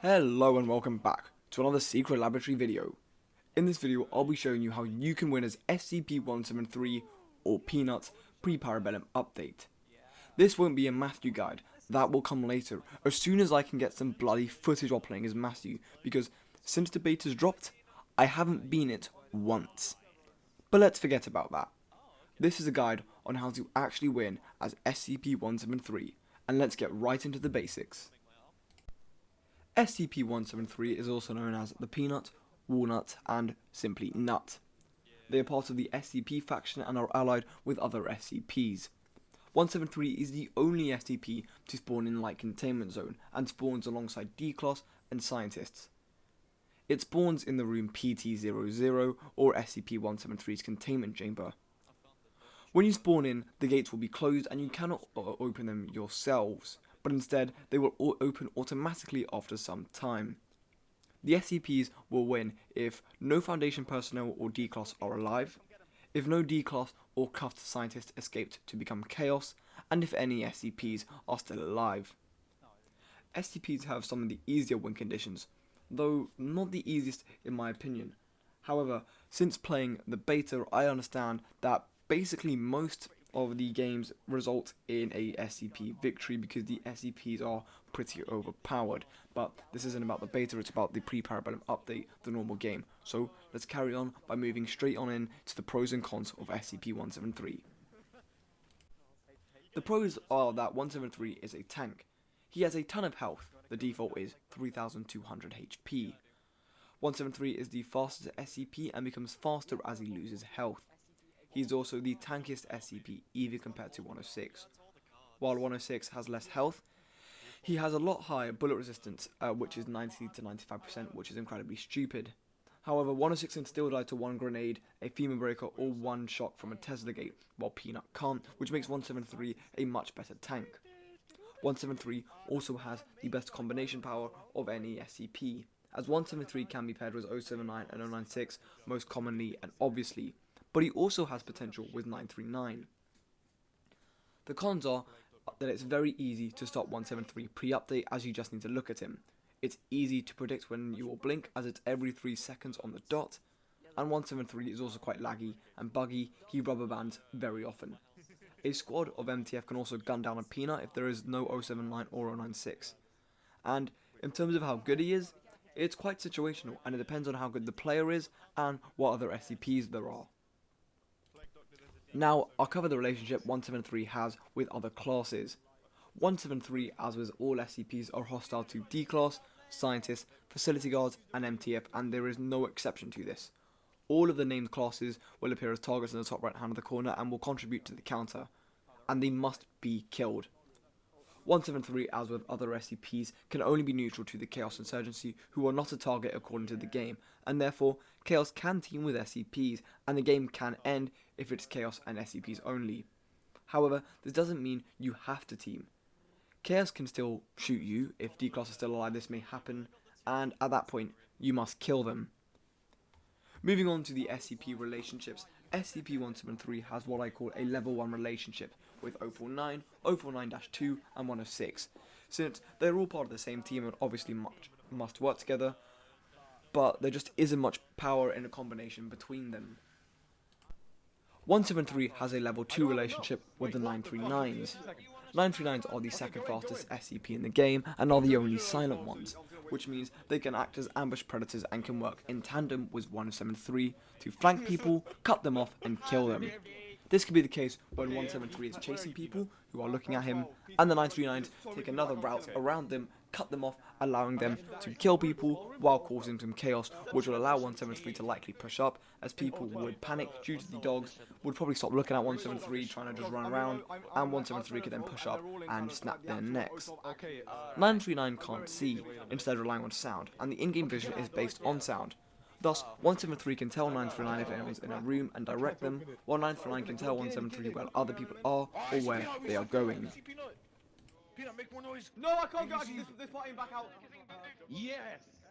Hello and welcome back to another secret laboratory video. In this video I'll be showing you how you can win as SCP-173 or Peanuts pre-parabellum update. This won't be a Matthew guide, that will come later as soon as I can get some bloody footage while playing as Matthew, because since the beta's dropped I haven't been it once. But let's forget about that. This is a guide on how to actually win as SCP-173, and let's get right into the basics. SCP-173 is also known as the Peanut, Walnut, and simply Nut. They are part of the SCP faction and are allied with other SCPs. 173 is the only SCP to spawn in Light Containment Zone and spawns alongside D-Class and Scientists. It spawns in the room PT-00 or SCP-173's containment chamber. When you spawn in, the gates will be closed and you cannot open them yourselves, but instead they will open automatically after some time. The SCPs will win if no Foundation personnel or D-Class are alive, if no D-Class or cuffed scientists escaped to become Chaos, and if any SCPs are still alive. SCPs have some of the easier win conditions, though not the easiest in my opinion. However, since playing the beta, I understand that basically most of the games result in a SCP victory because the SCPs are pretty overpowered. But this isn't about the beta, it's about the pre-parabellum update, the normal game. So let's carry on by moving straight on in to the pros and cons of SCP-173. The pros are that 173 is a tank. He has a ton of health, the default is 3200 HP. 173 is the fastest SCP and becomes faster as he loses health. He is also the tankiest SCP, even compared to 106. While 106 has less health, he has a lot higher bullet resistance, which is 90 to 95%, which is incredibly stupid. However, 106 can still die to one grenade, a femur breaker, or one shot from a Tesla gate, while Peanut can't, which makes 173 a much better tank. 173 also has the best combination power of any SCP, as 173 can be paired with 079 and 096 most commonly and obviously, but he also has potential with 939. The cons are that it's very easy to stop 173 pre-update as you just need to look at him. It's easy to predict when you will blink as it's every 3 seconds on the dot, and 173 is also quite laggy and buggy, he rubber bands very often. A squad of MTF can also gun down a Peanut if there is no 079 or 096. And in terms of how good he is, it's quite situational and it depends on how good the player is and what other SCPs there are. Now, I'll cover the relationship 173 has with other classes. 173, as with all SCPs, are hostile to D-Class, Scientists, Facility Guards, and MTF, and there is no exception to this. All of the named classes will appear as targets in the top right hand of the corner and will contribute to the counter, and they must be killed. 173, as with other SCPs, can only be neutral to the Chaos Insurgency, who are not a target according to the game, and therefore Chaos can team with SCPs, and the game can end if it's Chaos and SCPs only. However, this doesn't mean you have to team. Chaos can still shoot you, if D-Class is still alive this may happen, and at that point, you must kill them. Moving on to the SCP relationships, SCP-173 has what I call a level 1 relationship with 049, 049-2 and 106, since they're all part of the same team and obviously must work together, but there just isn't much power in a combination between them. 173 has a level 2 relationship with the 939s. 939s are the second fastest SCP in the game and are the only silent ones, which means they can act as ambush predators and can work in tandem with 173 to flank people, cut them off and kill them. This could be the case when 173 is chasing people who are looking at him, and the 939s take another route around them, cut them off, allowing them to kill people while causing some chaos, which will allow 173 to likely push up, as people would panic due to the dogs, would probably stop looking at 173 trying to just run around, and 173 could then push up and snap their necks. 939 can't see, instead relying on sound, and the in-game vision is based on sound. Thus, 173 can tell 939 if anyone's in a room and direct them, while 939 can tell 173 where other people are or where they are going. Peanut, make more noise. No, I can't go. This party back out. Yes.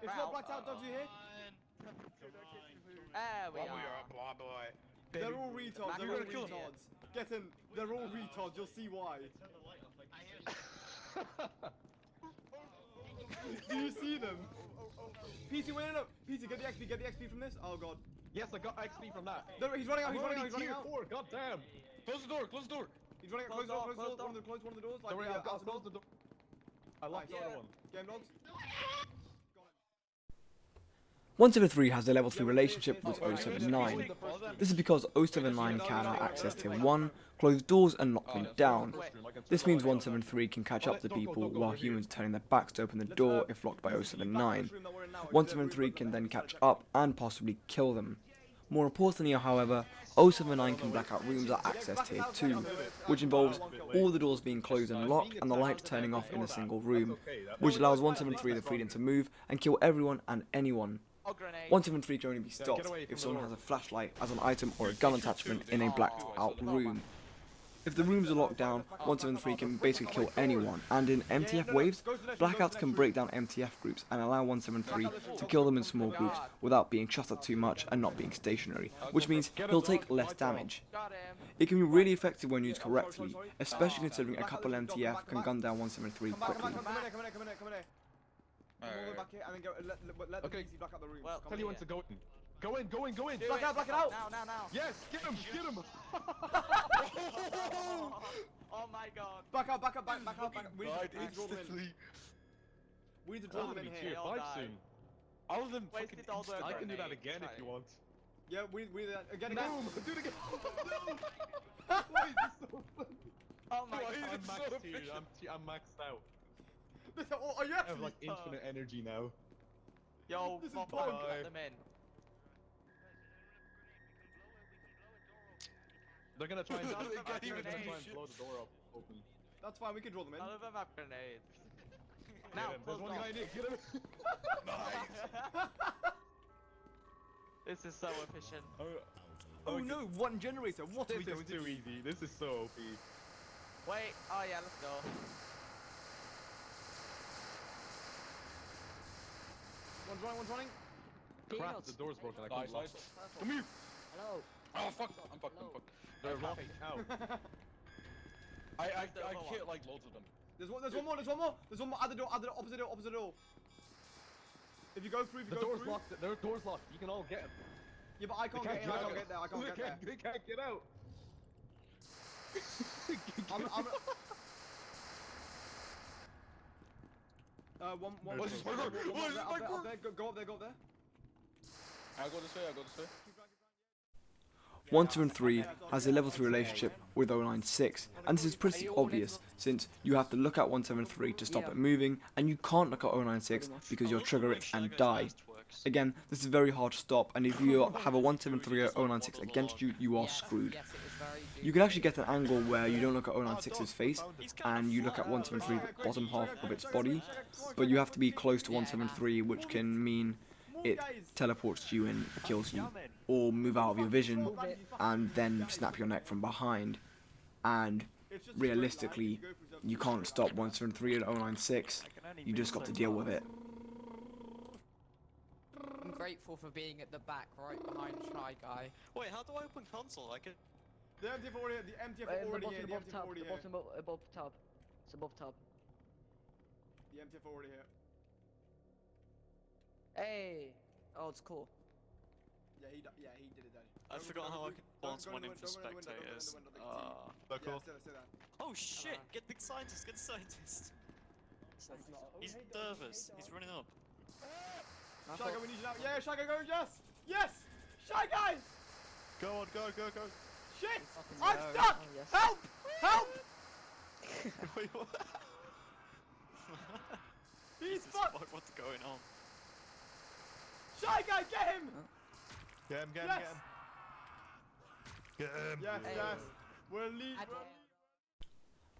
It's not blacked out. Don't you hear? There we Boy, are. you're a blah boy. They're all retards. You're They're all gonna kill them. retards. Get in. They're all retards. You'll see why. Do you just see them. PC, wait, no. PC, get the XP from this. Oh god. Yes, I got XP from that. No, he's running out, I'm he's running out, already he's running tier out. 4, god damn. Close the door, close the door. He's running out, close the door, close one of the doors. Don't worry, I'll close the door. I locked the Nice. other one. Game dogs. 173 has a level 3 relationship with 079. This is because 079 can access Tier 1, close doors and lock them down. This means 173 can catch up to people while humans turning their backs to open the door if locked by 079. 173 can then catch up and possibly kill them. More importantly, however, 079 can black out rooms at access Tier 2, which involves all the doors being closed and locked and the lights turning off in a single room, which allows 173 the freedom to move and kill everyone and anyone. 173 can only be stopped if someone has a flashlight as an item or a gun attachment in a blacked out room. If the rooms are locked down, 173 can basically kill anyone, and in MTF waves, blackouts can break down MTF groups and allow 173 to kill them in small groups without being shot at too much and not being stationary, which means he'll take less damage. It can be really effective when used correctly, especially considering a couple MTF can gun down 173 quickly. Come in here. Go back here and then go, let the PC black out the room. Well, Tell you when to go in. Go in. Black it out. Now. Yes, get him. Oh my god. Back out. We need to draw them in. We need to draw them in here. Tier 5 soon. All of them Wasted fucking all the instant. I can do that grenades, again if right. you want. Yeah, we again. Boom! Do it again! No! Why is this so funny? Oh my Why is god. it so efficient? I'm maxed out. Oh, are you I have actually? like infinite energy now. Yo, This is Mopper, bug. let them in. They're gonna try and None of them have they're gonna try and grenades. blow the door up open. That's fine. We can draw them in. None of them have grenades. Get Now, him. There's close one guy in door. it. Get him. This is so efficient. Oh no, one generator. What are we This doing? is too easy. This is so OP. Wait, oh yeah, let's go. One's running. Crap, the door's broken. I can't lock it. Come here! Hello. Oh fuck! I'm fucked. They're locking out. I killed like loads of them. There's one more. There's one more at the door. Opposite door. If you go through, The door's locked. The door's locked. You can all get him. Yeah, but I can't get in. I can't get there. I can't get there. They can't get out. One. What is this, my god? What is this, my god? Go up there. I go this way. 173 has a level 3 relationship with 096, and this is pretty obvious since you have to look at 173 to stop it moving, and you can't look at 096 because you'll trigger it and die. Again, this is very hard to stop, and if you have a 173 or 096 against you, you are screwed. You can actually get an angle where you don't look at 096's face, and you look at 173 the bottom half of its body, but you have to be close to 173, which can mean it teleports you and kills you, or move out of your vision and then snap your neck from behind. And realistically, you can't stop 173 and 096, you just got to deal with it. I'm grateful for being at the back, right behind Shy Guy. Wait, how do I open console? I can. The MTF already here. The MTF already here. The MTF already here. Above tab. It's above tab. The MTF already here. Hey! Oh, it's cool. Yeah, he did it, Daddy. I forgot how I can bounce one in for spectators. So cool. Say that. Oh shit! Get the scientist! Get the scientist! He's nervous. He's running up. Shy Guy, we need you now. Yeah, Shy Guy, go. Yes! Shy Guy! Go on, go. Shit! Fucking I'm no. stuck! Oh, yes. Help! Wait, what? He's Jesus fucked! fuck, what's going on? Shy Guy, get him! Get him. Yes. Get him. Yes. Hey. We'll leave.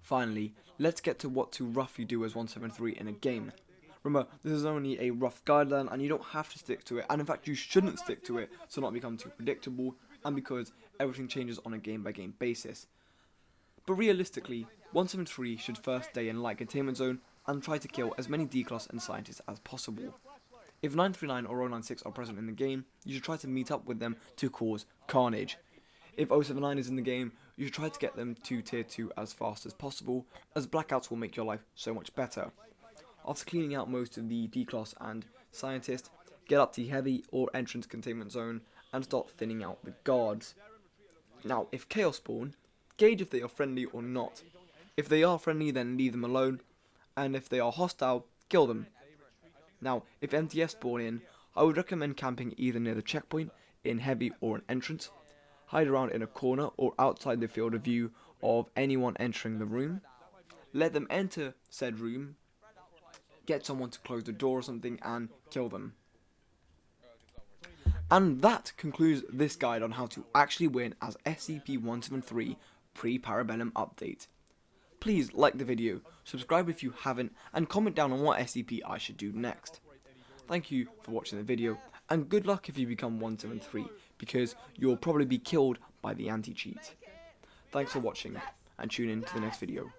Finally, let's get to what to roughly do as 173 in a game. Remember, this is only a rough guideline and you don't have to stick to it, and in fact you shouldn't stick to it so not become too predictable, and because everything changes on a game by game basis. But realistically, 173 should first stay in light containment zone and try to kill as many D-class and scientists as possible. If 939 or 096 are present in the game, you should try to meet up with them to cause carnage. If 079 is in the game, you should try to get them to tier 2 as fast as possible, as blackouts will make your life so much better. After cleaning out most of the D-Class and Scientist, get up to the heavy or entrance containment zone and start thinning out the guards. Now, if Chaos spawn, gauge if they are friendly or not. If they are friendly, then leave them alone, and if they are hostile, kill them. Now, if MTF spawn in, I would recommend camping either near the checkpoint, in heavy or an entrance, hide around in a corner or outside the field of view of anyone entering the room, let them enter said room, get someone to close the door or something, and kill them. And that concludes this guide on how to actually win as SCP-173 pre-parabellum update. Please like the video, subscribe if you haven't, and comment down on what SCP I should do next. Thank you for watching the video, and good luck if you become 173, because you'll probably be killed by the anti-cheat. Thanks for watching, and tune in to the next video.